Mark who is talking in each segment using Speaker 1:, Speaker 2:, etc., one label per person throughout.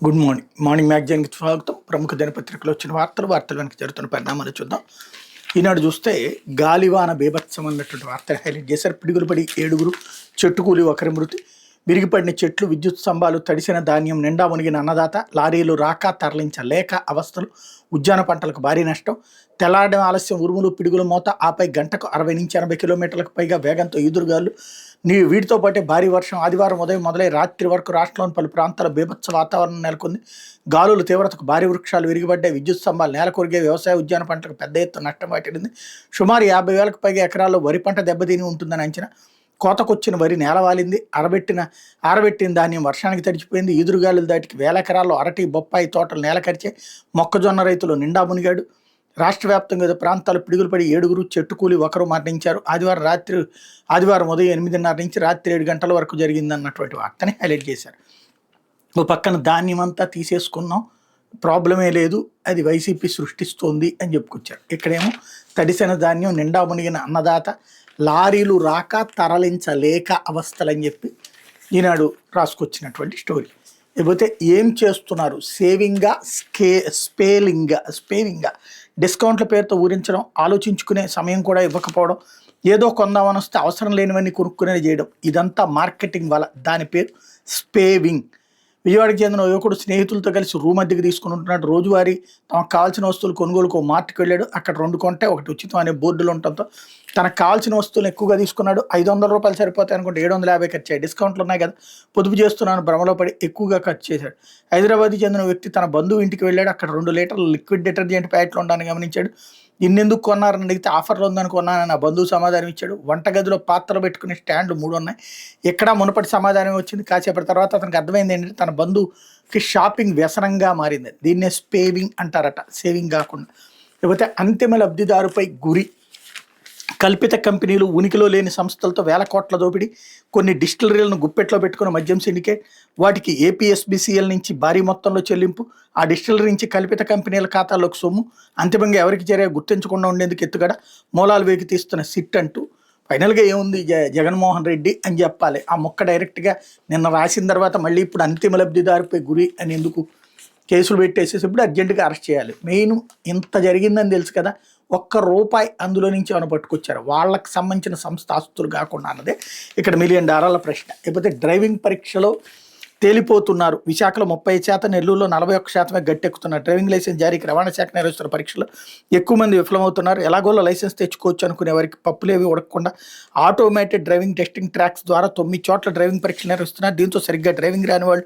Speaker 1: Good morning. Morning మ్యాగజైన్కి స్వాగతం. ప్రముఖ దినపత్రికలో వచ్చిన వార్తలు వెనక జరుగుతున్న పరిణామాలు చూద్దాం. ఈనాడు చూస్తే గాలివాన బీభత్సం అన్నటువంటి వార్తను హైలైట్ చేశారు. పిడుగులు పడి 7 చెట్టు కూలి 1 మృతి. విరిగిపడిన చెట్లు, విద్యుత్ స్తంభాలు, తడిసిన ధాన్యం, నిండా మునిగిన అన్నదాత, లారీలు రాక తరలించలేక అవస్థలు, ఉద్యాన పంటలకు భారీ నష్టం. తెల్లారడం ఆలస్యం, ఉరుములు పిడుగుల మోత, ఆపై గంటకు 60 నుంచి 80 కిలోమీటర్లకు పైగా వేగంతో ఈదురుగాలు. వీటితో పాటే భారీ వర్షం ఆదివారం ఉదయం మొదలై రాత్రి వరకు రాష్ట్రంలోని పలు ప్రాంతాల బీభత్స వాతావరణం నెలకొంది. గాలుల తీవ్రతకు భారీ వృక్షాలు విరిగిపడ్డాయి. విద్యుత్ స్తంభాలు నేల కొరిగే వ్యవసాయ ఉద్యాన పంటలకు పెద్ద ఎత్తున నష్టం వాటిల్లింది. సుమారు 50,000కు పైగా ఎకరాల్లో వరి పంట దెబ్బతిని ఉంటుందని అంచనా. కోతకొచ్చిన వరి నేలవాలింది. ఆరబెట్టిన ధాన్యం వర్షానికి తడిచిపోయింది. ఈదురుగాలులు దాటికి 1000 ఎకరాల్లో అరటి, బొప్పాయి తోటలు నేలకరిచే. మొక్కజొన్న రైతులు నిండా మునిగాడు. రాష్ట్ర వ్యాప్తంగా వివిధ ప్రాంతాలు పిడుగులు పడి 7 చెట్టు కూలి 1 మరణించారు. ఆదివారం ఉదయం 8:30 నుంచి రాత్రి 7 గంటల వరకు జరిగిందన్నటువంటి వార్తని హైలైట్ చేశారు. ఓ పక్కన ధాన్యం అంతా తీసేసుకున్నాం, ప్రాబ్లమే లేదు, అది వైసీపీ సృష్టిస్తోంది అని చెప్పుకొచ్చారు. ఇక్కడేమో తడిసిన ధాన్యం, నిండా మునిగిన అన్నదాత, లారీలు రాక తరలించలేక అవస్థలని చెప్పి ఈనాడు రాసుకొచ్చినటువంటి స్టోరీ. లేకపోతే ఏం చేస్తున్నారు? సేవింగా స్పేవింగా డిస్కౌంట్ల పేరుతో ఊరించడం, ఆలోచించుకునే సమయం కూడా ఇవ్వకపోవడం, ఏదో కొందామని వస్తే అవసరం లేనివన్నీ కొనుక్కునేది చేయడం, ఇదంతా మార్కెటింగ్ వల్ల. దాని పేరు స్పేవింగ్. విజయవాడకి చెందిన యువకుడు స్నేహితులతో కలిసి రూమ్ అద్దెకి తీసుకుని ఉంటున్నాడు. రోజువారీ తమకు కావాల్సిన వస్తువులు కొనుగోలుకు మార్ట్కి వెళ్ళాడు. అక్కడ 2 కొంటే 1 ఉచితం అనే బోర్డులు ఉండటంతో తనకు కావాల్సిన వస్తువులు ఎక్కువగా తీసుకున్నాడు. 500 రూపాయలు సరిపోతాయి అనుకుంటే 750 ఖర్చు అయ్యాయి. డిస్కౌంట్లు ఉన్నాయి కదా, పొదుపు చేస్తున్నాను భ్రమలో పడి ఎక్కువగా ఖర్చు చేశాడు. హైదరాబాద్కి చెందిన వ్యక్తి తన బంధువు ఇంటికి వెళ్ళాడు. అక్కడ 2 లీటర్ల లిక్విడ్ డిటర్జెంట్ ప్యాకెట్లు ఉండడానికి గమనించాడు. ఇన్నెందుకు కొన్నారని అడిగితే ఆఫర్లో ఉందని కొన్నానని నా బంధువు సమాధానం ఇచ్చాడు. వంటగదిలో పాత్రలు పెట్టుకునే స్టాండ్లు 3 ఉన్నాయి. ఎక్కడ మునుపటి సమాధానం వచ్చింది. కాసేపటి తర్వాత అతనికి అర్థమైంది ఏంటంటే తన బంధువుకి షాపింగ్ వ్యసనంగా మారింది. దీన్నే స్పేవింగ్ అంటారట, సేవింగ్ కాకుండా. లేకపోతే అంతిమ లబ్ధిదారుపై గురి. కల్పిత కంపెనీలు, ఉనికిలో లేని సంస్థలతో 1000 కోట్ల దోపిడీ. కొన్ని డిస్టిలరీలను గుప్పెట్లో పెట్టుకున్న మద్యం సిండికేట్. వాటికి ఏపీఎస్బిసిఎల్ నుంచి భారీ మొత్తంలో చెల్లింపు. ఆ డిస్టిలరీ నుంచి కల్పిత కంపెనీల ఖాతాల్లోకి సొమ్ము. అంతిమంగా ఎవరికి చేరే గుర్తించకుండా ఉండేందుకు ఎత్తుగడ. మూలాలు వేకి తీస్తున్న సిట్ అంటూ. ఫైనల్గా ఏముంది, జగన్మోహన్ రెడ్డి అని చెప్పాలి. ఆ మొక్క డైరెక్ట్గా నిన్న రాసిన తర్వాత మళ్ళీ ఇప్పుడు అంతిమ లబ్ధిదారుపై గురి అని ఎందుకు కేసులు పెట్టేసేసి ఇప్పుడు అర్జెంటుగా అరెస్ట్ చేయాలి. మెయిన్ ఇంత జరిగిందని తెలుసు కదా, ₹1 అందులో నుంచి ఏమైనా పట్టుకొచ్చారు. వాళ్ళకి సంబంధించిన సంస్థ ఆస్తులు కాకుండా అన్నదే ఇక్కడ $1 మిలియన్ ప్రశ్న. లేకపోతే డ్రైవింగ్ పరీక్షలో తేలిపోతున్నారు. విశాఖలో 30%, నెల్లూరులో 41% గట్టెక్కుతున్నారు. డ్రైవింగ్ లైసెన్స్ జారీకి రవాణా శాఖ నిర్వహిస్తున్న పరీక్షలో ఎక్కువ మంది విఫలమవుతున్నారు. ఎలాగోలో లైసెన్స్ తెచ్చుకోవచ్చు అనుకునే వారికి పప్పులేవి ఉడకకుండా ఆటోమేటెడ్ డ్రైవింగ్ టెస్టింగ్ ట్రాక్స్ ద్వారా 9 చోట్ల డ్రైవింగ్ పరీక్షలు నిర్వహిస్తున్నారు. దీంతో సరిగ్గా డ్రైవింగ్ రాని వాళ్ళు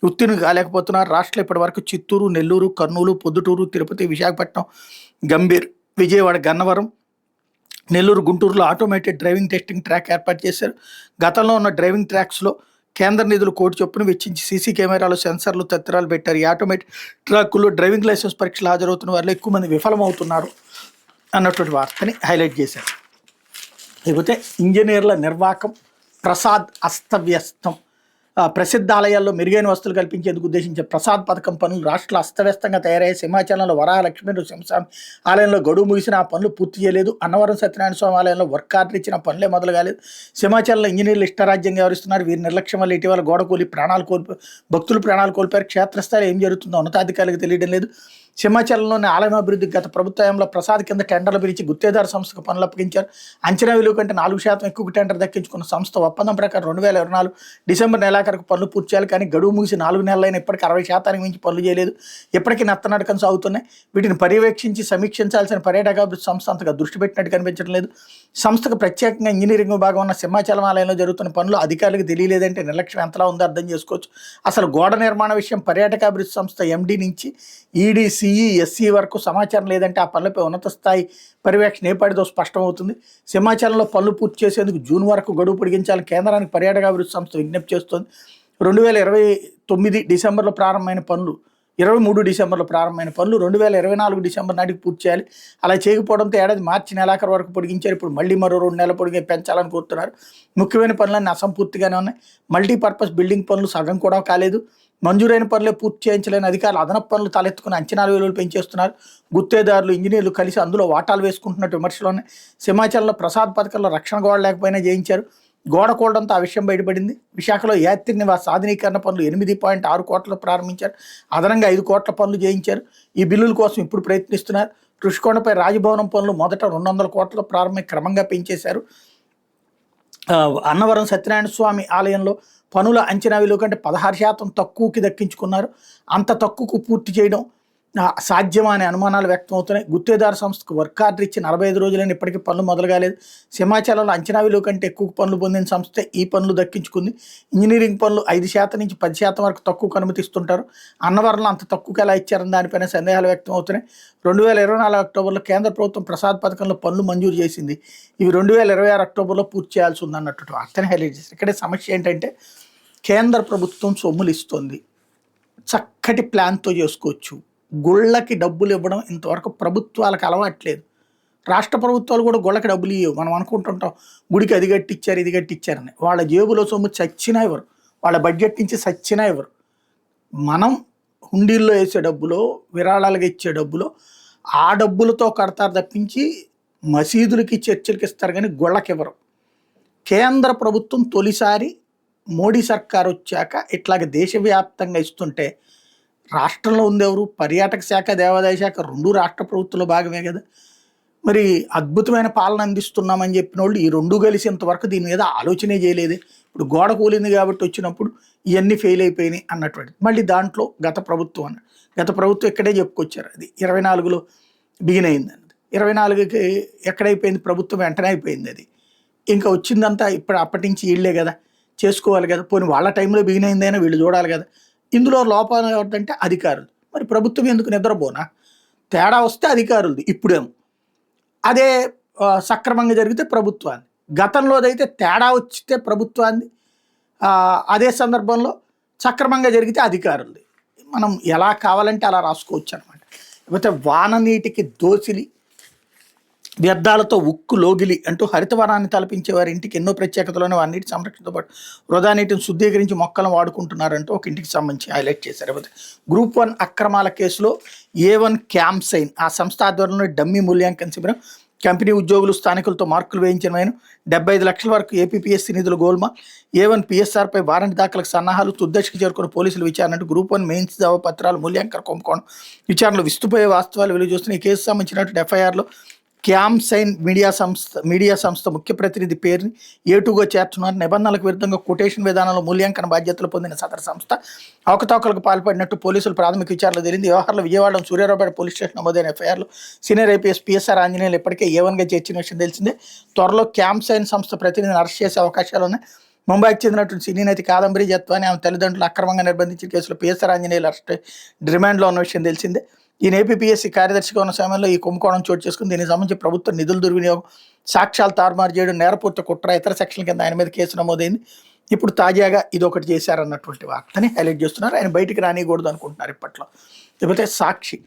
Speaker 1: ఉత్తీర్ణులు కాలేకపోతున్నారు. రాష్ట్రంలో ఇప్పటి వరకు చిత్తూరు, నెల్లూరు, కర్నూలు, పొద్దుటూరు, తిరుపతి, విశాఖపట్నం, గంభీర్, విజయవాడ, గన్నవరం, నెల్లూరు, గుంటూరులో ఆటోమేటెడ్ డ్రైవింగ్ టెస్టింగ్ ట్రాక్ ఏర్పాటు చేశారు. గతంలో ఉన్న డ్రైవింగ్ ట్రాక్స్లో కేంద్ర నిధులు ₹1 కోటి చొప్పున వెచ్చించి సీసీ కెమెరాలు, సెన్సర్లు, తత్రాలు పెట్టారు. ఈ ఆటోమేటిక్ ట్రాక్కుల్లో డ్రైవింగ్ లైసెన్స్ పరీక్షలు హాజరవుతున్న వారిలో ఎక్కువ మంది విఫలమవుతున్నారు అన్నటువంటి వార్తని హైలైట్ చేశారు. లేకపోతే ఇంజనీర్ల నిర్వాకం, ప్రసాద్ అస్తవ్యస్తం. ప్రసిద్ధ ఆలయాల్లో మెరుగైన వస్తువులు కల్పించేందుకు ఉద్దేశించే ప్రసాద్ పథకం పనులు రాష్ట్రంలో అస్తవ్యస్తంగా తయారయ్యాయి. సింహాచలంలో వరాహ లక్ష్మీ నృసింహస్వామి ఆలయంలో గడువు ముగిసిన ఆ పనులు పూర్తి చేయలేదు. అన్నవరం సత్యనారాయణ స్వామి ఆలయంలో వర్క్ ఆర్డర్ ఇచ్చిన పనులే మొదలు కాలేదు. సింహాచలంలో ఇంజనీర్లు ఇష్టరాజ్యంగా వ్యవహరిస్తున్నారు. వీరి నిర్లక్ష్యం వల్ల ఇటీవల గోడ కూలి భక్తులు ప్రాణాలు కోల్పోయారు. క్షేత్రస్థాయిలో ఏం జరుగుతుందో ఉన్నతాధికారులకు తెలియడం లేదు. సింహాచలంలోని ఆలయం అభివృద్ధికి గత ప్రభుత్వంలో ప్రసాద్ కింద టెండర్లు పిలిచి గుత్తేదారు సంస్థకు పనులు అప్పగించారు. అంచనా విలువ కంటే 4% ఎక్కువ టెండర్ దక్కించుకున్న సంస్థ ఒప్పందం ప్రకారం 2024 డిసెంబర్ నెలాఖరుకు పనులు పూర్తి చేయాలి. కానీ గడువు ముగిసి 4 నెలలైనా ఇప్పటికీ 60% మించి పనులు చేయలేదు. ఇప్పటికీ నత్తనడకం సాగుతున్నాయి. వీటిని పర్యవేక్షించి సమీక్షించాల్సిన పర్యాటకాభివృద్ధి సంస్థ అంతగా దృష్టి పెట్టినట్టు కనిపించడం లేదు. సంస్థకు ప్రత్యేకంగా ఇంజనీరింగ్ విభాగం ఉన్న సింహాచలం ఆలయంలో జరుగుతున్న పనులు అధికారులకు తెలియలేదంటే నిర్లక్ష్యం ఎంతలా ఉందో అర్థం చేసుకోవచ్చు. అసలు గోడ నిర్మాణ విషయం పర్యాటకాభివృద్ధి సంస్థ ఎండీ నుంచి ఈడీ, సిఈ, ఎస్సీ వరకు సమాచారం లేదంటే ఆ పనులపై ఉన్నత స్థాయి పర్యవేక్షణ ఏపాటిదో స్పష్టమవుతుంది. సింహాచలంలో పనులు పూర్తి చేసేందుకు జూన్ వరకు గడువు పొడిగించాలని కేంద్రానికి పర్యాటకాభివృద్ధి సంస్థ విజ్ఞప్తి చేస్తోంది. 2029 డిసెంబర్లో ప్రారంభమైన పనులు 23 డిసెంబర్లో ప్రారంభమైన పనులు 2024 డిసెంబర్ నాటికి పూర్తి చేయాలి. అలా చేయకపోవడంతో ఏడాది మార్చి నెలాఖరు వరకు పొడిగించారు. ఇప్పుడు మళ్ళీ మరో 2 నెలల పొడిగి పెంచాలని కోరుతున్నారు. ముఖ్యమైన పనులన్నీ అసంపూర్తిగానే ఉన్నాయి. మల్టీపర్పస్ బిల్డింగ్ పనులు సగం కూడా కాలేదు. మంజూరైన పనులే పూర్తి చేయించలేని అధికారులు అదనపు పనులు తలెత్తుకుని అంచనాల విలువలు పెంచేస్తున్నారు. గుత్తేదారులు, ఇంజనీర్లు కలిసి అందులో వాటాలు వేసుకుంటున్నట్టు విమర్శలు ఉన్నాయి. సింహాచలంలో ప్రసాద్ పథకంలో రక్షణ గోడ లేకపోయినా చేయించారు. గోడ కూడడంతో ఆ విషయం బయటపడింది. విశాఖలో యాత్రి నివాస్ ఆధునీకరణ పనులు 8.6 కోట్ల ప్రారంభించారు. అదనంగా 5 కోట్ల పనులు చేయించారు. ఈ బిల్లుల కోసం ఇప్పుడు ప్రయత్నిస్తున్నారు. రుషికొండపై రాజభవనం పనులు మొదట 200 కోట్ల ప్రారంభమై క్రమంగా పెంచేశారు. అన్నవరం సత్యనారాయణ స్వామి ఆలయంలో పనుల అంచనా విలువ కంటే 16% తక్కువకి దక్కించుకున్నారు. అంత తక్కువకు పూర్తి చేయడం సాధ్యమా అనే అనుమానాలు వ్యక్తం అవుతున్నాయి. గుత్తేదారు సంస్థకు వర్క్ ఆర్డర్ ఇచ్చి 45 రోజులైన ఇప్పటికీ పనులు మొదలు కాలేదు. సింహాచలంలో అంచనా విలువ కంటే ఎక్కువ పనులు పొందిన సంస్థే ఈ పనులు దక్కించుకుంది. ఇంజనీరింగ్ పనులు 5% నుంచి 10% వరకు తక్కువకు అనుమతిస్తుంటారు. అన్నవరంలో అంత తక్కువకి ఎలా ఇచ్చారని దానిపైన సందేహాలు వ్యక్తం అవుతున్నాయి. 2024 అక్టోబర్లో కేంద్ర ప్రభుత్వం ప్రసాద్ పథకంలో పనులు మంజూరు చేసింది. ఇవి 2026 అక్టోబర్లో పూర్తి చేయాల్సి ఉందన్నట్టు అర్థం హైలైట్ చేశారు. ఇక్కడే సమస్య ఏంటంటే కేంద్ర ప్రభుత్వం సొమ్ములు ఇస్తుంది, చక్కటి ప్లాన్తో చేసుకోవచ్చు. గుళ్ళకి డబ్బులు ఇవ్వడం ఇంతవరకు ప్రభుత్వాలకు అలవాట్లేదు. రాష్ట్ర ప్రభుత్వాలు కూడా గుళ్ళకి డబ్బులు ఇవ్వవు. మనం అనుకుంటుంటాం గుడికి అది కట్టించారు ఇది కట్టించారని. వాళ్ళ జేబులో సొమ్ము చచ్చినా ఇవ్వరు, వాళ్ళ బడ్జెట్ నుంచి చచ్చినా ఇవ్వరు. మనం హుండీల్లో వేసే డబ్బులో, విరాళాలుగా ఇచ్చే డబ్బులో ఆ డబ్బులతో కడతారు తప్పించి మసీదులకి చర్చిలకి ఇస్తారు కానీ గుళ్ళకి ఇవ్వరు. కేంద్ర ప్రభుత్వం తొలిసారి మోడీ సర్కార్ వచ్చాక ఇట్లాగే దేశవ్యాప్తంగా ఇస్తుంటే రాష్ట్రంలో ఉందెవరు? పర్యాటక శాఖ, దేవాదాయ శాఖ 2 రాష్ట్ర ప్రభుత్వంలో భాగమే కదా. మరి అద్భుతమైన పాలన అందిస్తున్నామని చెప్పిన వాళ్ళు ఈ 2 కలిసి ఇంతవరకు దీని మీద ఆలోచనే చేయలేదు. ఇప్పుడు గోడ కూలింది కాబట్టి వచ్చినప్పుడు ఇవన్నీ ఫెయిల్ అయిపోయినాయి అన్నటువంటి మళ్ళీ దాంట్లో గత ప్రభుత్వం ఇక్కడే చెప్పుకొచ్చారు. అది 24లో బిగిన్ అయింది అన్నది. 24కి ఎక్కడైపోయింది ప్రభుత్వం? వెంటనే అయిపోయింది. అది ఇంకా వచ్చిందంతా ఇప్పుడు అప్పటి నుంచి వీళ్ళే కదా చేసుకోవాలి కదా. పోనీ వాళ్ళ టైంలో బిగిన్ అయిందైనా వీళ్ళు చూడాలి కదా. ఇందులో లోపాలు ఎవరిదంటే అధికారులు. మరి ప్రభుత్వం ఎందుకు నిద్రపోనా? తేడా వస్తే అధికారులది. ఇప్పుడేమో అదే సక్రమంగా జరిగితే ప్రభుత్వాన్ని, గతంలోదైతే తేడా వచ్చితే ప్రభుత్వాన్ని, అదే సందర్భంలో సక్రమంగా జరిగితే అధికారులది. మనం ఎలా కావాలంటే అలా రాసుకోవచ్చు అనమాట. లేకపోతే వాన నీటికి దోసిలి వ్యర్థాలతో ఉక్కు లోగిలి అంటూ హరితవనాన్ని తలపించే వారి ఇంటికి ఎన్నో ప్రత్యేకతలను వారి నీటి సంరక్షణతో పాటు వృధా నీటిని శుద్ధీకరించి మొక్కలను వాడుకుంటున్నారంటూ ఒక ఇంటికి సంబంధించి హైలైట్ చేశారు. లేకపోతే Group 1 అక్రమాల కేసులో A1 క్యాంప్సైన్ ఆ సంస్థ ఆధ్వర్యంలో డమ్మీ మూల్యాంకన శిబిరం, కంపెనీ ఉద్యోగులు స్థానికులతో మార్కులు వేయించిన 75 లక్షల వరకు ఏపీపీఎస్సీ నిధులు గోల్మా, A1 PSRపై వారెంట్ దాఖలకు సన్నాహాలు, తుద్దశకు చేరుకున్న పోలీసులు విచారణ అంటూ Group 1 మెయిన్స్ పత్రాలు మూల్యాంకన కుంభకోణం విచారణలో విస్తుపోయే వాస్తవాలు వెలుగు చూస్తున్న ఈ కేసు సంబంధించినటువంటి FIRలో క్యాంప్సైన్ మీడియా సంస్థ ముఖ్య ప్రతినిధి పేరుని A2గా చేర్చున్నారు. నిబంధనలకు విరుద్ధంగా కొటేషన్ విధానంలో మూల్యాంకన బాధ్యతలు పొందిన సదరు సంస్థ అవకతవకలకు పాల్పడినట్టు పోలీసులు ప్రాథమిక విచారణలో తెలిసింది. వ్యవహారంలో విజయవాడ సూర్యారావుపేట పోలీస్ స్టేషన్ నమోదైన FIRలో సీనియర్ IPS PSR ఆంజనేయులు ఇప్పటికే A1గా చేర్చిన విషయం తెలిసిందే. త్వరలో క్యాంప్సైన్ సంస్థ ప్రతినిధిని అరెస్ట్ చేసే అవకాశాలు ఉన్నాయి. ముంబైకి చెందినటువంటి సినీ నటి కాదంబరి జత్వాని ఆమె తల్లిదండ్రులు అక్రమంగా నిర్బంధించిన కేసులో PSR ఆంజనేయులు అరెస్ట్ రిమాండ్లో ఉన్న విషయం తెలిసిందే. ఈయన ఏపీపీఎస్సీ కార్యదర్శిగా ఉన్న సమయంలో ఈ కుంభకోణం చోటు చేసుకుని దీనికి సంబంధించి ప్రభుత్వ నిధుల దుర్వినియోగం, సాక్ష్యాలు తారుమారు చేయడం, నేరపూర్తి కుట్ర, ఇతర సెక్షన్ల కింద ఆయన మీద కేసు నమోదైంది. ఇప్పుడు తాజాగా ఇదొకటి చేశారన్నటువంటి వార్తని హైలైట్ చేస్తున్నారు. ఆయన బయటికి రానియకూడదు అనుకుంటున్నారు ఇప్పట్లో. లేకపోతే సాక్షి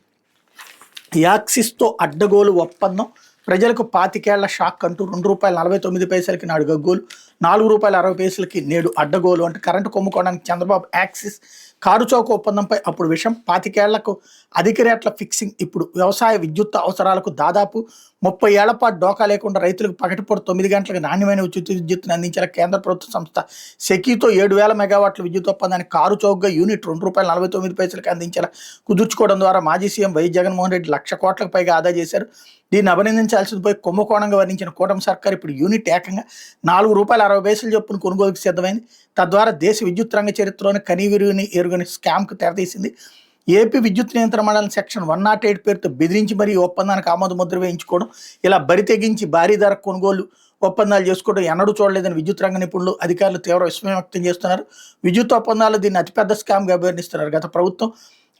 Speaker 1: యాక్సిస్తో అడ్డగోలు ఒప్పందం, ప్రజలకు 25 ఏళ్ల షాక్ అంటూ ₹2.49 నాడు గగ్గోలు, ₹4.60 నేడు అడ్డగోలు అంటే కరెంటు కుంభకోణానికి చంద్రబాబు యాక్సిస్ కారు చౌక ఒప్పందంపై అప్పుడు విషయం, 25 ఏళ్లకు అధిక రేట్ల ఫిక్సింగ్. ఇప్పుడు వ్యవసాయ విద్యుత్ అవసరాలకు దాదాపు 30 ఏళ్ల పాటు డోకా లేకుండా రైతులకు పగటిపూట 9 గంటలకు నాణ్యమైన విద్యుత్తుని అందించేలా కేంద్ర ప్రభుత్వ సంస్థ సెకీతో 7,000 మెగావాట్ల విద్యుత్ ఒప్పందాన్ని కారు చౌకగా యూనిట్ ₹2.49 అందించేలా కుదుర్చుకోవడం ద్వారా మాజీ సీఎం వైఎస్ జగన్మోహన్ రెడ్డి 1,00,000 కోట్లకు పైగా ఆదా చేశారు. దీన్ని అభినందించాల్సింది పోయి కుంభకోణంగా వర్ణించిన కూటమి సర్కార్ ఇప్పుడు యూనిట్ ఏకంగా ₹4.60 చొప్పున కొనుగోలుకు సిద్ధమైంది. తద్వారా దేశ విద్యుత్ రంగ చరిత్రలోని కనీవిరిని ఎరుగని స్కామ్కు తెరతీసింది. ఏపీ విద్యుత్ నియంత్రణ మండలి సెక్షన్ 108 పేరుతో బెదిరించి మరీ ఒప్పందానికి ఆమోద ముద్ర వేయించుకోవడం, ఇలా బరి తెగించి భారీ ధర కొనుగోలు ఒప్పందాలు చేసుకోవడం ఎన్నడూ చూడలేదని విద్యుత్ రంగ నిపుణులు, అధికారులు తీవ్ర విస్మయం వ్యక్తం చేస్తున్నారు. విద్యుత్ ఒప్పందాలు దీన్ని అతిపెద్ద స్కామ్గా అభివర్ణిస్తున్నారు. గత ప్రభుత్వం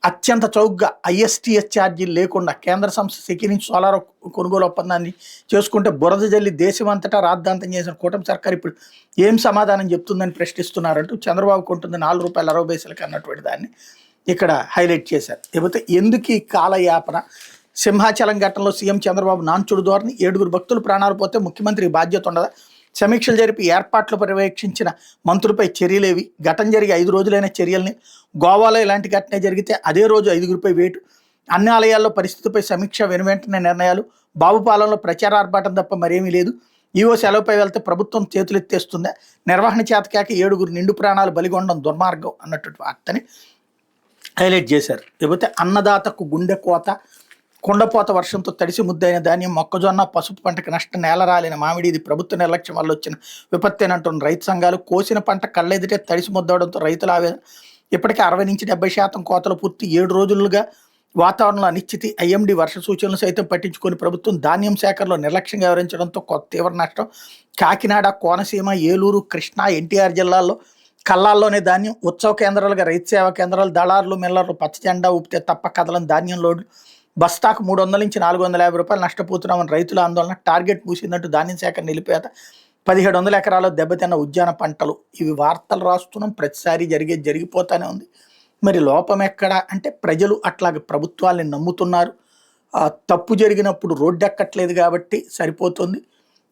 Speaker 1: అత్యంత చౌకగా ISTS ఛార్జీలు లేకుండా కేంద్ర సంస్థ సెకీ నుంచి సోలార్ కొనుగోలు ఒప్పందాన్ని చేసుకుంటే బురద జల్లి దేశమంతటా రాద్ధాంతం చేసిన కూటమి సర్కార్ ఇప్పుడు ఏం సమాధానం చెప్తుందని ప్రశ్నిస్తున్నారంటూ చంద్రబాబు కొంటుంది ₹4.60 అన్నటువంటి దాన్ని ఇక్కడ హైలైట్ చేశారు. లేకపోతే ఎందుకు ఈ కాలయాపన? సింహాచలం ఘటనలో సీఎం చంద్రబాబు నాన్చుడు ధోరణి, 7 భక్తులు ప్రాణాలు పోతే ముఖ్యమంత్రికి బాధ్యత ఉండదా? సమీక్షలు జరిపి ఏర్పాట్లు పర్యవేక్షించిన మంత్రులపై చర్యలేవి? ఘటన జరిగి 5 రోజులైన చర్యల్ని, గోవాలో ఇలాంటి ఘటన జరిగితే అదే రోజు 5గురిపై వేటు, అన్ని ఆలయాల్లో పరిస్థితిపై సమీక్ష, వెనువెంటనే నిర్ణయాలు, బాబుపాలెంలో ప్రచార ఆర్భాటం తప్ప మరేమీ లేదు. ఈవో సెలవుపై వెళ్తే ప్రభుత్వం చేతులెత్తేస్తుందా, నిర్వహణ చేతకాక 7 నిండు ప్రాణాలు బలిగొనడం దుర్మార్గం అన్నటువంటి వార్తని హైలైట్ చేశారు. లేకపోతే అన్నదాతకు గుండె కోత, కుండపోత వర్షంతో తడిసి ముద్దైన ధాన్యం, మొక్కజొన్న, పసుపు పంటకు నష్టం, నేల రాలిన మామిడి ఇది ప్రభుత్వ నిర్లక్ష్యం వల్ల వచ్చిన విపత్తేనంటున్న రైతు సంఘాలు. కోసిన పంట కళ్ళెదిటే తడిసి ముద్దవడంతో రైతుల ఆవేదన. ఇప్పటికే 60-70% కోతలు పూర్తి. 7 రోజులుగా వాతావరణంలో అనిశ్చితి. ఐఎండీ వర్ష సూచనలు సైతం పట్టించుకొని ప్రభుత్వం ధాన్యం సేకరణలో నిర్లక్ష్యంగా వ్యవహరించడంతో తీవ్ర నష్టం. కాకినాడ, కోనసీమ, ఏలూరు, కృష్ణా, ఎన్టీఆర్ జిల్లాల్లో కళ్ళాల్లోనే ధాన్యం. ఉత్సవ కేంద్రాలుగా రైతు సేవా కేంద్రాలు, దళారులు, మిల్లర్లు పచ్చ జెండా ఊపితే తప్ప కదలని ధాన్యం లోడ్లు. బస్తాకు 300 నుంచి 450 రూపాయలు నష్టపోతున్నామని రైతుల ఆందోళన. టార్గెట్ మూసిందంటూ ధాన్యం సేకరణ నిలిపేత. 1700 ఎకరాల్లో దెబ్బతిన్న ఉద్యాన పంటలు. ఇవి వార్తలు రాస్తున్నాం, ప్రతిసారి జరిగిపోతానే ఉంది. మరి లోపం ఎక్కడ అంటే ప్రజలు అట్లాగే ప్రభుత్వాల్ని నమ్ముతున్నారు. తప్పు జరిగినప్పుడు రోడ్డు ఎక్కట్లేదు కాబట్టి సరిపోతుంది.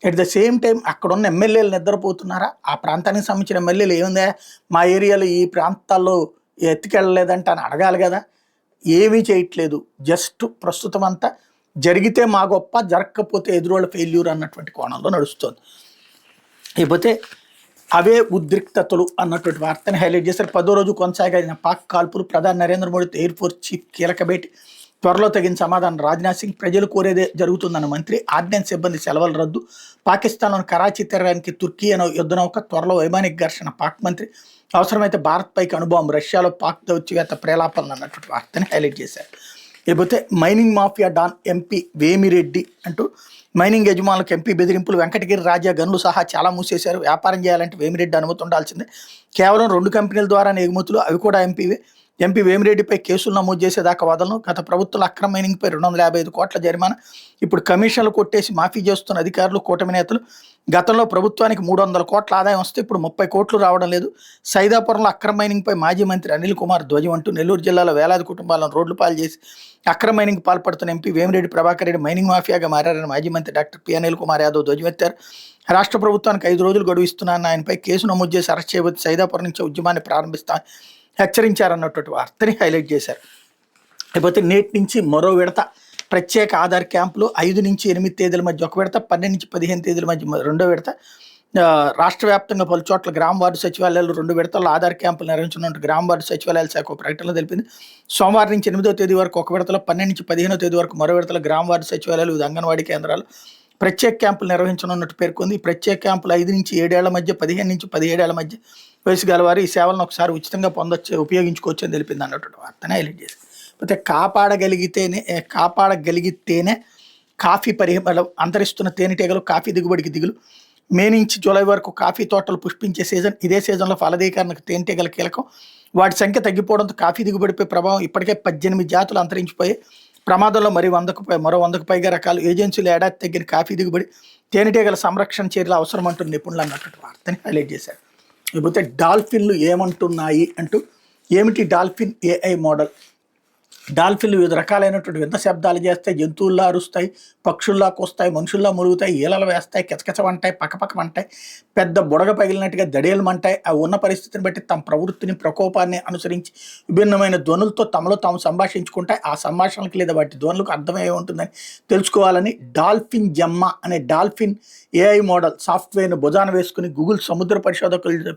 Speaker 1: ఎట్ ద సేమ్ టైం అక్కడున్న ఎమ్మెల్యేలు నిద్రపోతున్నారా? ఆ ప్రాంతానికి సంబంధించిన ఎమ్మెల్యేలు ఏముందా, మా ఏరియాలో ఈ ప్రాంతాల్లో ఎత్తుకెళ్ళలేదంటే అని అడగాలి కదా. ఏమీ చేయట్లేదు. జస్ట్ ప్రస్తుతం అంతా జరిగితే మా గొప్ప, జరగకపోతే ఎదురోళ్ళ ఫెయిల్యూర్ అన్నటువంటి కోణంలో నడుస్తుంది. లేకపోతే అవే ఉద్రిక్తతలు అన్నటువంటి వార్తని హైలైట్ చేశారు. 10వ రోజు కొనసాగిన పాక్ కాల్పులు. ప్రధాని నరేంద్ర మోడీతో ఎయిర్ ఫోర్స్ చీఫ్ కీలక భేటీ. త్వరలో తగిన సమాధానం రాజ్నాథ్ సింగ్. ప్రజలు కోరేదే జరుగుతుందన్న మంత్రి. ఆర్డినెన్స్ సిబ్బంది సెలవులు రద్దు. పాకిస్తాన్లోని కరాచీ తీరానికి తుర్కీ యుద్ధనౌక. త్వరలో వైమానిక ఘర్షణ. పాక్ మంత్రి. అవసరమైతే భారత్ పైకి అనుభవం. రష్యాలో పాక్ దౌత్యవేత్త ప్రేలాపనలు అన్నటువంటి వార్తని హైలైట్ చేశారు. లేకపోతే mining mafia don MP Vemireddy అంటూ మైనింగ్ యజమానులకు ఎంపీ బెదిరింపులు. వెంకటగిరి, రాజా గనులు సహా చాలా మూసేశారు. వ్యాపారం చేయాలంటే వేమిరెడ్డి అనుమతి ఉండాల్సిందే. కేవలం 2 కంపెనీల ద్వారానే ఎగుమతులు, అవి కూడా ఎంపీ వేమిరెడ్డిపై కేసులు నమోదు చేసేదాకా వదలను. గత ప్రభుత్వాలు అక్రమ మైనింగ్పై 255 కోట్ల జరిమానా. ఇప్పుడు కమిషన్లు కొట్టేసి మాఫీ చేస్తున్న అధికారులు, కూటమి నేతలు. గతంలో ప్రభుత్వానికి 300 కోట్ల ఆదాయం వస్తే ఇప్పుడు 30 కోట్లు రావడం లేదు. సైదాపురంలో అక్రమ మైనింగ్పై మాజీ మంత్రి అనిల్ కుమార్ ధ్వజం అంటూ. నెల్లూరు జిల్లాలో వేలాది కుటుంబాలను రోడ్లు పాలు చేసి అక్రమ మైనింగ్ పాల్పడుతున్న ఎంపీ వేమిరెడ్డి ప్రభాకర్ రెడ్డి మైనింగ్ మాఫియాగా మారారని మాజీ మంత్రి డాక్టర్ పి అనిల్ కుమార్ యాదవ్ ధ్వజమెత్తారు. రాష్ట్ర ప్రభుత్వానికి 5 రోజులు గడువు ఇస్తున్నారని ఆయనపై కేసు నమోదు చేసి అరెస్ట్ చేయబోతే సైదాపురం నుంచి ఉద్యమాన్ని ప్రారంభిస్తామని హెచ్చరించారన్నటువంటి వార్తని హైలైట్ చేశారు. లేకపోతే నేటి నుంచి మరో విడత ప్రత్యేక ఆధార్ క్యాంపులు. 5 నుంచి 8 తేదీల మధ్య ఒక విడత, 12 నుంచి 15 తేదీల మధ్య రెండో విడత. రాష్ట్ర వ్యాప్తంగా పలు చోట్ల గ్రామ వార్డు సచివాలయాలు 2 విడతల్లో ఆధార్ క్యాంపులు నిర్వహించనున్నట్టు గ్రామ వార్డు సచివాలయాల శాఖ ప్రకటనలో తెలిపింది. సోమవారం నుంచి 8వ తేదీ వరకు ఒక విడతలో, 12 నుంచి 15వ తేదీ వరకు మరో విడతలో గ్రామ వార్డు సచివాలయాలు, అంగన్వాడీ కేంద్రాలు ప్రత్యేక క్యాంపులు నిర్వహించనున్నట్టు పేర్కొంది. ఈ ప్రత్యేక క్యాంపులు 5 నుంచి 7 ఏళ్ల మధ్య, 15 నుంచి 17 ఏళ్ల మధ్య వయసు గలవారు ఈ సేవలను ఒకసారి ఉచితంగా ఉపయోగించుకోవచ్చు అని తెలిపింది అన్నటువంటి వార్తని హైలైట్ చేసి. అయితే కాపాడగలిగితేనే కాఫీ పరిమళం. అంతరిస్తున్న తేనెటీగలు, కాఫీ దిగుబడికి దిగులు. మే నుంచి జూలై వరకు కాఫీ తోటలు పుష్పించే సీజన్. ఇదే సీజన్లో ఫలదీకరణకు తేనెటీగల కీలకం. వాటి సంఖ్య తగ్గిపోవడంతో కాఫీ దిగుబడిపై ప్రభావం. ఇప్పటికే 18 జాతులు అంతరించిపోయి ప్రమాదంలో మరో 100కు పైగా రకాలు. ఏజెన్సీలు ఏడాది తగ్గిన కాఫీ దిగుబడి. తేనెటీగల సంరక్షణ చర్యలు అవసరం అంటూ నిపుణులు అన్నటువంటి వార్తని హైలైట్ చేశారు. లేకపోతే డాల్ఫిన్లు ఏమంటున్నాయి అంటూ. ఏమిటి డాల్ఫిన్ ఏఐ మోడల్? డాల్ఫిన్లు వివిధ రకాలైనటువంటి వింత శబ్దాలు చేస్తాయి. జంతువుల్లా అరుస్తాయి, పక్షుల్లా కూస్తాయి, మనుషుల్లా మురుగుతాయి, ఈలలు వేస్తాయి, కిచకిచమంటాయి, పక్కపక్కమంటాయి, పెద్ద బుడగ పగిలినట్టుగా దడేలమంటాయి. అవి ఉన్న పరిస్థితిని బట్టి తమ ప్రవృత్తిని, ప్రకోపాన్ని అనుసరించి విభిన్నమైన ధ్వనులతో తమలో తాము సంభాషించుకుంటాయి. ఆ సంభాషణలకు లేదా వాటి ధ్వనులకు అర్థమయ్యే ఉంటుందని తెలుసుకోవాలని డాల్ఫిన్ జమ్మ అనే డాల్ఫిన్ ఏఐ మోడల్ సాఫ్ట్వేర్ను భుజాన వేసుకుని గూగుల్ సముద్ర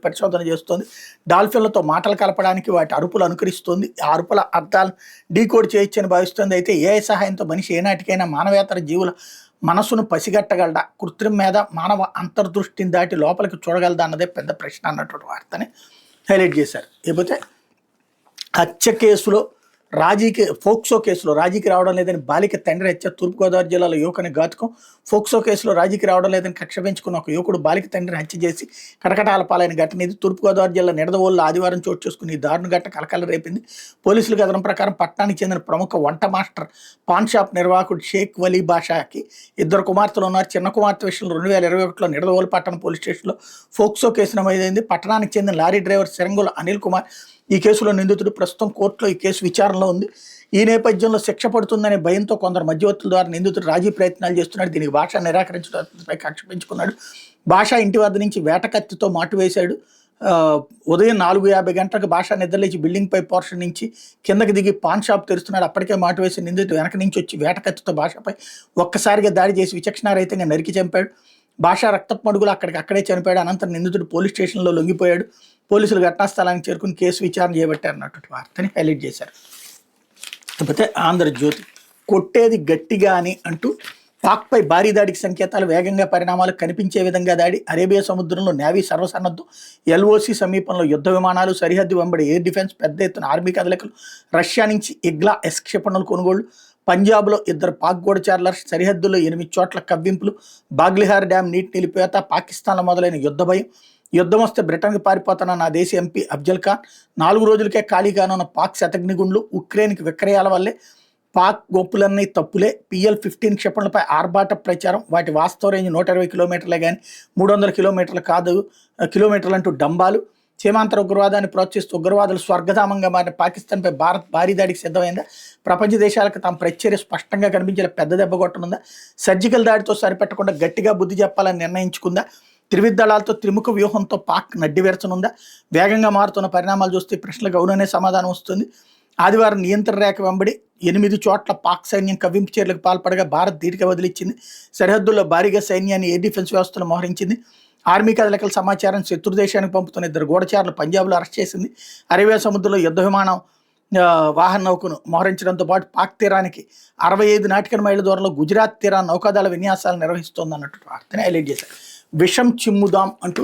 Speaker 1: పరిశోధన చేస్తోంది. డాల్ఫిన్లతో మాటలు కలపడానికి వాటి అరుపులు అనుకరిస్తోంది. ఆ అరుపుల అర్థాలను డీకోడ్ చేయొచ్చని భావిస్తుంది. అయితే ఏఐ సహాయంతో మనిషి ఏనాటికైనా మానవేతర జీవుల మనసును పసిగట్టగలడా? కృత్రిమ మీద మానవ అంతర్దృష్టిని దాటి లోపలికి చూడగలదా అన్నదే పెద్ద ప్రశ్న అన్నటువంటి వార్తని హైలైట్ చేశారు. లేకపోతే హత్య కేసులో ఫోక్సో కేసులో రాజీకి రావడం లేదని బాలిక తండ్రి హత్య. తూర్పుగోదావరి జిల్లాలో యువకుని ఘాతుకం. ఫోక్సో కేసులో రాజీకి రావడం లేదని కక్ష పెంచుకున్న ఒక యువకుడు బాలిక తండ్రిని హత్య చేసి కటకటాల పాలైన ఘటన ఇది. తూర్పుగోదావరి జిల్లా నిడదవోలులో ఆదివారం చోటు చేసుకుని ఈ దారుణ ఘటన కలకలం రేపింది. పోలీసుల కథనం ప్రకారం పట్టణానికి చెందిన ప్రముఖ వంట మాస్టర్ పాన్ షాప్ నిర్వాహకుడు షేక్ వలీ బాషాకి 2 కుమార్తెలు ఉన్నారు. చిన్న కుమార్తె విషయంలో 2021లో నిడదవోలు పట్టణ పోలీస్ స్టేషన్లో ఫోక్సో కేసు నమోదైంది. పట్టణానికి చెందిన లారీ డ్రైవర్ శరంగుల అనిల్ కుమార్ ఈ కేసులో నిందితుడు. ప్రస్తుతం కోర్టులో ఈ కేసు విచారణలో ఉంది. ఈ నేపథ్యంలో శిక్ష పడుతుందనే భయంతో కొందరు మధ్యవర్తుల ద్వారా నిందితుడు రాజీ ప్రయత్నాలు చేస్తున్నాడు. దీనికి భాష నిరాకరించడంపై కక్ష పెంచుకున్నాడు. భాష ఇంటి వద్ద నుంచి వేటకత్తితో మాటు వేశాడు. ఉదయం 4:50 గంటలకు భాష నిద్రలేచి బిల్డింగ్ పై పోర్షన్ నుంచి కిందకి దిగి పాన్ షాప్ తెరుస్తున్నాడు. అప్పటికే మాటు వేసి నిందితుడు వెనక నుంచి వచ్చి వేటకత్తితో భాషపై ఒక్కసారిగా దాడి చేసి విచక్షణారహితంగా నరికి చంపాడు. భాషా రక్తపు మడుగులు అక్కడే చనిపోయాడు. అనంతరం నిందితుడు పోలీస్ స్టేషన్లో లొంగిపోయాడు. పోలీసులు ఘటనా స్థలానికి చేరుకుని కేసు విచారణ చేపట్టారన్నటువంటి వార్తని హైలైట్ చేశారు. లేకపోతే ఆంధ్రజ్యోతి కొట్టేది గట్టిగా అని అంటూ పాక్పై భారీ దాడికి సంకేతాలు, వేగంగా పరిణామాలు కనిపించే విధంగా దాడి, అరేబియా సముద్రంలో నేవీ సర్వసన్నద్ధం, ఎల్ఓసి సమీపంలో యుద్ధ విమానాలు, సరిహద్దు వెంబడి ఎయిర్ డిఫెన్స్, పెద్ద ఎత్తున ఆర్మీ కదలికలు, రష్యా నుంచి ఇగ్లా ఎస్ క్షిపణుల కొనుగోళ్లు, పంజాబ్లో 2 పాక్ గూఢచారుల సరిహద్దుల్లో 8 చోట్ల కవ్వింపులు, బాగ్లిహార్ డ్యాం నీటి నిలిపేత, పాకిస్తాన్లో మొదలైన యుద్ధ భయం, యుద్ధం వస్తే బ్రిటన్కి పారిపోతున్న నా దేశ ఎంపీ అఫ్జల్ ఖాన్, 4 రోజులకే ఖాళీ కానున్న పాక్ శతగ్నిగుండ్లు, ఉక్రెయిన్కి విక్రయాల వల్లే పాక్ గొప్పులన్నీ తప్పులే, PL-15 క్షిపణులపై ఆర్భాట ప్రచారం, వాటి వాస్తవ రేంజ్ 120 కిలోమీటర్లే కానీ 300 కిలోమీటర్లు కాదు కిలోమీటర్లు అంటూ డంబాలు, సీమాంతర ఉగ్రవాదాన్ని ప్రోత్సహిస్తూ ఉగ్రవాదులు స్వర్గధామంగా మారిన పాకిస్తాన్పై భారత్ భారీ దాడికి సిద్ధమైందా, ప్రపంచ దేశాలకు తమ ప్రతిచర్య స్పష్టంగా కనిపించేలా పెద్ద దెబ్బ కొట్టనుందా, సర్జికల్ దాడితో సరిపెట్టకుండా గట్టిగా బుద్ధి చెప్పాలని నిర్ణయించుకుందా, త్రివిధ త్రిముఖ వ్యూహంతో పాక్ నడ్డివేర్చనుందా, వేగంగా మారుతున్న పరిణామాలు చూస్తే ప్రశ్నలకు అవుననే సమాధానం వస్తుంది. ఆదివారం నియంత్రణ రేఖ వెంబడి 8 చోట్ల పాక్ సైన్యం కవ్వింపు చర్యలకు పాల్పడగా భారత్ ధీటుగా వదిలిచ్చింది. సరిహద్దుల్లో భారీగా సైన్యాన్ని ఎయిర్ డిఫెన్స్ వ్యవస్థను మోహరించింది. ఆర్మీ కదలికల సమాచారం శత్రు దేశానికి పంపుతున్న 2 గూఢచారులు పంజాబ్లో అరెస్ట్ చేసింది. అరేబియా సముద్రంలో యుద్ధ విమానం వాహన నౌకను మోహరించడంతో పాటు పాక్ తీరానికి 65 నాటికల్ మైళ్ళ దూరంలో గుజరాత్ తీరా నౌకాదళ విన్యాసాలు నిర్వహిస్తోంది అన్నట్టు వార్తని హైలైట్ చేశారు. విషం చిమ్ముదాం అంటూ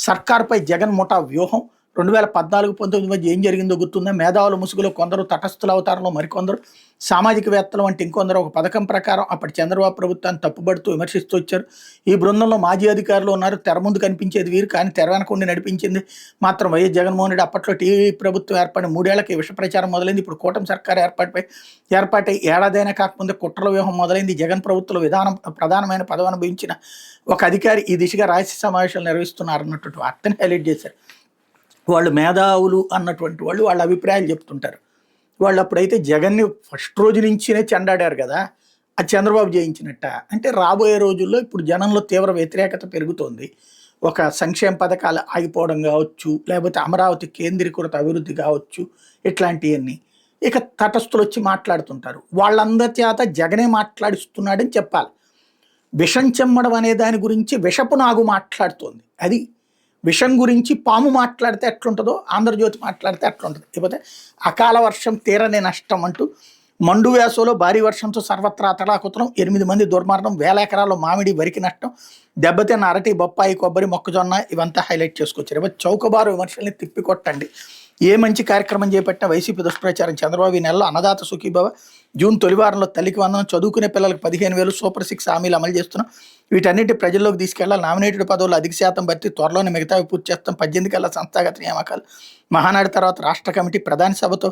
Speaker 1: సర్కార్పై జగన్ ముఠా వ్యూహం, 2014-19 మధ్య ఏం జరిగిందో గుర్తుందా, మేధావుల ముసుగులో కొందరు, తటస్థుల అవతారంలో మరికొందరు, సామాజికవేత్తలు వంటి ఇంకొందరు ఒక పథకం ప్రకారం అప్పటి చంద్రబాబు ప్రభుత్వాన్ని తప్పుబడుతూ విమర్శిస్తూ వచ్చారు. ఈ బృందంలో మాజీ అధికారులు ఉన్నారు. తెర ముందు కనిపించేది వీరు, కానీ తెర వెనకుండి నడిపించింది మాత్రం వైఎస్ జగన్మోహన్ రెడ్డి. అప్పట్లో టీవీ ప్రభుత్వం ఏర్పడిన 3 ఏళ్లకి విష ప్రచారం మొదలైంది. ఇప్పుడు కూటమి సర్కారు ఏర్పాటై ఏడాదైనా కాకముందే కుట్రల వ్యూహం మొదలైంది. జగన్ ప్రభుత్వంలో ప్రధానమైన పదవి అనుభవించిన ఒక అధికారి ఈ దిశగా రహస్య సమావేశాలు నిర్వహిస్తున్నారన్నట్టు వార్తని హైలైట్ చేశారు. వాళ్ళు మేధావులు అన్నటువంటి వాళ్ళు వాళ్ళ అభిప్రాయాలు చెప్తుంటారు. వాళ్ళు అప్పుడైతే జగన్ని ఫస్ట్ రోజు నుంచినే చెండాడారు కదా, అది చంద్రబాబు జయించినట్ట. అంటే రాబోయే రోజుల్లో ఇప్పుడు జనంలో తీవ్ర వ్యతిరేకత పెరుగుతోంది. ఒక సంక్షేమ పథకాలు ఆగిపోవడం కావచ్చు, లేకపోతే అమరావతి కేంద్రీకృత అభివృద్ధి కావచ్చు, ఇట్లాంటివన్నీ ఇక తటస్థులు వచ్చి మాట్లాడుతుంటారు. వాళ్ళందరి చేత జగనే మాట్లాడిస్తున్నాడని చెప్పాలి. విషం చెమ్మడం అనే దాని గురించి విషపు నాగు మాట్లాడుతోంది. అది విషం గురించి పాము మాట్లాడితే ఎట్లుంటుందో ఆంధ్రజ్యోతి మాట్లాడితే ఎట్లుంటుంది. లేకపోతే అకాల వర్షం తీరని నష్టం అంటూ మండు వేసవిలో భారీ వర్షంతో సర్వత్రా అతలాకుతలం, 8 మంది దుర్మరణం, 1000 ఎకరాల్లో మామిడి వరికి నష్టం, దెబ్బతిన్న అరటి, బొప్పాయి, కొబ్బరి, మొక్కజొన్న ఇవంతా హైలైట్ చేసుకొచ్చారు. లేకపోతే చౌకబారు విమర్శల్ని తిప్పికొట్టండి. ఏ మంచి కార్యక్రమం చేపట్టినా వైసీపీ దుష్ప్రచారం, చంద్రబాబు ఈ నెలలో అన్నదాత సుఖీభవ, జూన్ తొలివారంలో తల్లికి వందనం, చదువుకునే పిల్లలకు 15,000 సూపర్ 6 హామీలు అమలు చేస్తున్నాం, వీటన్నిటి ప్రజల్లోకి తీసుకెళ్లాలి, నామినేటెడ్ పదవులు అధిక శాతం భర్తీ, త్వరలోనే మిగతావి పూర్తి చేస్తాం, 18 కల్లా సంస్థాగత నియామకాలు, మహానాడు తర్వాత రాష్ట్ర కమిటీ, ప్రధాని సభతో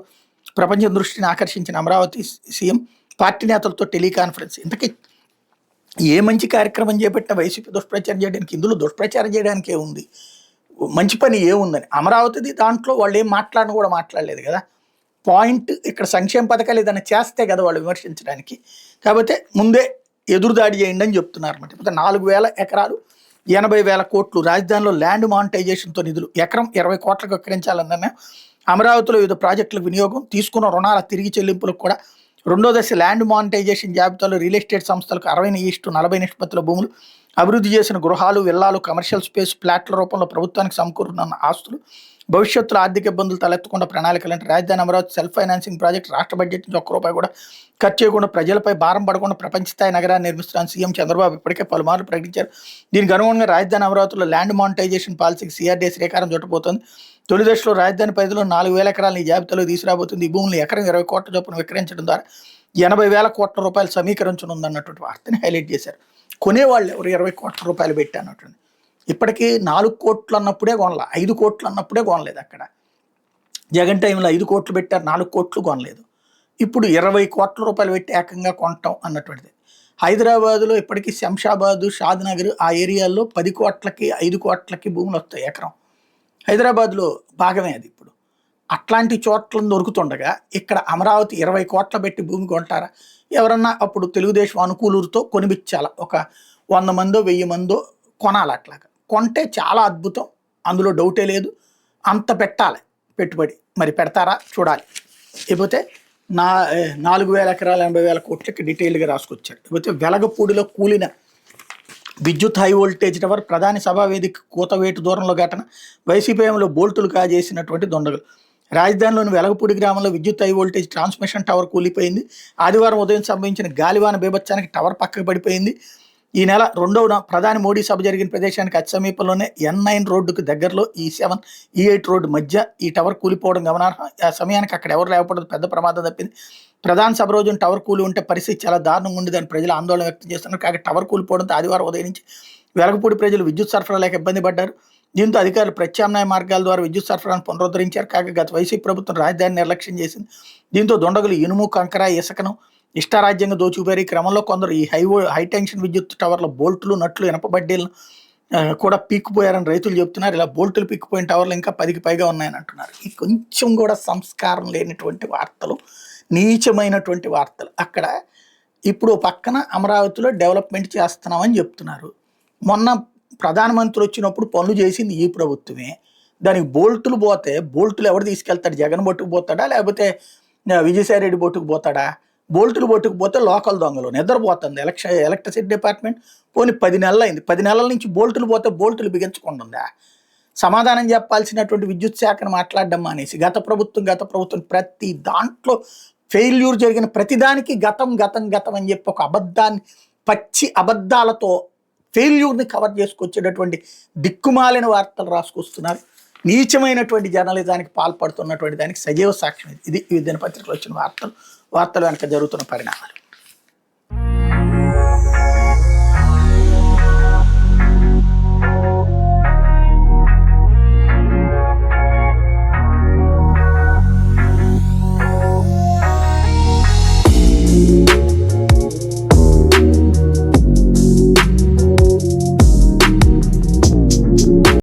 Speaker 1: ప్రపంచం దృష్టిని ఆకర్షించిన అమరావతి సీఎం, పార్టీ నేతలతో టెలికాన్ఫరెన్స్. ఇంతకీ ఏ మంచి కార్యక్రమం చేపట్టినా వైసీపీ దుష్ప్రచారం చేయడానికి, ఇందులో దుష్ప్రచారం చేయడానికి ఏముంది, మంచి పని ఏముందని. అమరావతిది దాంట్లో వాళ్ళు ఏం మాట్లాడలేదు కదా. పాయింట్ ఇక్కడ సంక్షేమ పథకాలు ఏదైనా చేస్తే కదా వాళ్ళు విమర్శించడానికి. కాకపోతే ముందే ఎదురుదాడి చేయండి అని చెప్తున్నారు అన్నమాట. ఇప్పుడు 4,000 ఎకరాలు 80,000 కోట్లు, రాజధానిలో ల్యాండ్ మానిటైజేషన్తో నిధులు, ఎకరం 20 కోట్లకు విక్రయించాలన్న అమరావతిలో వివిధ ప్రాజెక్టులకు వినియోగం, తీసుకున్న రుణాల తిరిగి చెల్లింపులకు కూడా 2వ దశ ల్యాండ్ మానిటైజేషన్ జాబితాలో రియల్ ఎస్టేట్ సంస్థలకు 60:40 నిష్పత్తిలో భూములు, అభివృద్ధి చేసిన గృహాలు, విల్లాలు, కమర్షియల్ స్పేస్, ప్లాట్ల రూపంలో ప్రభుత్వానికి సమకూరున్న ఆస్తులు, భవిష్యత్తులో ఆర్థిక ఇబ్బందులు తలెత్తకుండా ప్రణాళికలు. అంటే రాజధాని అమరావతి సెల్ఫ్ ఫైనాన్సింగ్ ప్రాజెక్ట్, రాష్ట్ర బడ్జెట్ నుంచి ₹1 కూడా ఖర్చు చేయకుండా ప్రజలపై భారం పడకుండా ప్రపంచ స్థాయి నగరాన్ని నిర్మిస్తున్నాను సీఎం చంద్రబాబు ఇప్పటికే పలుమార్లు ప్రకటించారు. దీనికి అనుగుణంగా రాజధాని అమరావతిలో ల్యాండ్ మానిటైజేషన్ పాలసీకి CRDA శ్రీకారం చుట్టబోతోంది. తొలి దశలో రాజధాని పరిధిలో 4,000 ఎకరాలను ఈ జాబితాలో తీసుకురాబోతుంది. ఈ భూములను ఎకరం 20 కోట్ల చొప్పున విక్రయించడం ద్వారా 80,000 కోట్ల రూపాయలు సమీకరించనుందన్నటువంటి వార్తని హైలైట్ చేశారు. కొనేవాళ్ళు ఎవరు 20 కోట్ల రూపాయలు పెట్టి అన్నట్టుంది. ఇప్పటికీ 4 కోట్లు అన్నప్పుడే కొనలా, 5 కోట్లు అన్నప్పుడే కొనలేదు. అక్కడ జగన్ టైంలో 5 కోట్లు పెట్టారు, 4 కోట్లు కొనలేదు. ఇప్పుడు 20 కోట్ల రూపాయలు పెట్టి ఏకంగా కొనటం అన్నటువంటిది. హైదరాబాదులో ఇప్పటికీ శంషాబాదు, షాద్నగర్ ఆ ఏరియాల్లో 10 కోట్లకి 5 కోట్లకి భూములు వస్తాయి ఎకరం. హైదరాబాద్లో భాగమే అది. ఇప్పుడు అట్లాంటి చోట్లను దొరుకుతుండగా ఇక్కడ అమరావతి 20 కోట్ల పెట్టి భూమి కొంటారా ఎవరన్నా? అప్పుడు తెలుగుదేశం అనుకూలుతో కొనిపించాల, ఒక 100 మందో 1000 మందో కొనాలి. అట్లాగా కొంటే చాలా అద్భుతం, అందులో డౌటే లేదు. అంత పెట్టాలి పెట్టుబడి, మరి పెడతారా చూడాలి. లేకపోతే 4,000 ఎకరాలు 80,000 కోట్లకి డీటెయిల్గా రాసుకొచ్చారు. లేకపోతే వెలగపూడిలో కూలిన విద్యుత్ హై వోల్టేజ్ టవర్ ప్రధాని సభా వేదిక కూతవేటు దూరంలో ఘటన. వైసీపీఎంలో బోల్టులు కాజేసినటువంటి దొండగలు. రాజధానిలోని వెలగపూడి గ్రామంలో విద్యుత్ హై వోల్టేజ్ ట్రాన్స్మిషన్ టవర్ కూలిపోయింది. ఆదివారం ఉదయం సంభవించిన గాలివాన బీభత్సానికి టవర్ పక్కకు పడిపోయింది. ఈ నెల 2వ ప్రధాని మోడీ సభ జరిగిన ప్రదేశానికి అతి సమీపంలోనే N9 రోడ్డుకు దగ్గరలో E7, E8 రోడ్డు మధ్య ఈ టవర్ కూలిపోవడం గమనార్హం. ఆ సమయానికి అక్కడ ఎవరు లేకపోవడం పెద్ద ప్రమాదం తప్పింది. ప్రధాన సభ రోజున టవర్ కూలి ఉంటే పరిస్థితి చాలా దారుణంగా ఉండేదని ప్రజలు ఆందోళన వ్యక్తం చేస్తున్నారు. కాగా టవర్ కూలిపోవడంతో ఆదివారం ఉదయం నుంచి వెలగపూడి ప్రజలు విద్యుత్ సరఫరా లేక ఇబ్బంది పడ్డారు. దీంతో అధికారులు ప్రత్యామ్నాయ మార్గాల ద్వారా విద్యుత్ సరఫరాను పునరుద్ధరించారు. కాగా గత వైసీపీ ప్రభుత్వం రాజధాని నిర్లక్ష్యం చేసింది. దీంతో దొండగులు ఇనుము, కంకర, ఇసుకను ఇష్టారాజ్యంగా దోచుకుపోయారు. ఈ క్రమంలో కొందరు ఈ హై టెన్షన్ విద్యుత్ టవర్ల బోల్టులు, నట్లు, ఇనప బడ్డీలను కూడా పీక్కుపోయారని రైతులు చెప్తున్నారు. ఇలా బోల్టులు పీక్కుపోయిన టవర్లు ఇంకా 10కి పైగా ఉన్నాయని అంటున్నారు. ఈ కొంచెం కూడా సంస్కారం లేనటువంటి వార్తలు, నీచమైనటువంటి వార్తలు. అక్కడ ఇప్పుడు పక్కన అమరావతిలో డెవలప్మెంట్ చేస్తున్నామని చెప్తున్నారు. మొన్న ప్రధానమంత్రి వచ్చినప్పుడు పనులు చేసింది ఈ ప్రభుత్వమే. దానికి బోల్టులు పోతే బోల్టులు ఎవరు తీసుకెళ్తాడు? జగన్ బొట్టుకు పోతాడా, లేకపోతే విజయసాయి రెడ్డి బొట్టుకు పోతాడా? బోల్టులు పట్టుకుపోతే లోకల్ దొంగలు నిద్రపోతుంది ఎలక్ట్రిసిటీ డిపార్ట్మెంట్. పోనీ 10 నెలలు అయింది. 10 నెలల నుంచి బోల్టులు పోతే బోల్టులు బిగించకుండా సమాధానం చెప్పాల్సినటువంటి విద్యుత్ శాఖను మాట్లాడడం మానేసి గత ప్రభుత్వం ప్రతి దాంట్లో ఫెయిల్యూర్ జరిగిన ప్రతిదానికి గతం గతం గతం అని చెప్పి ఒక అబద్ధాన్ని, పచ్చి అబద్ధాలతో ఫెయిల్యూర్ని కవర్ చేసుకొచ్చేటటువంటి దిక్కుమాలిన వార్తలు రాసుకొస్తున్నారు. నీచమైనటువంటి జర్నలిజానికి పాల్పడుతున్నటువంటి దానికి సజీవ సాక్ష్యం ఇది. ఈ దినపత్రికలో వచ్చిన వార్తలు వెనక జరుగుతున్న పరిణామాలు.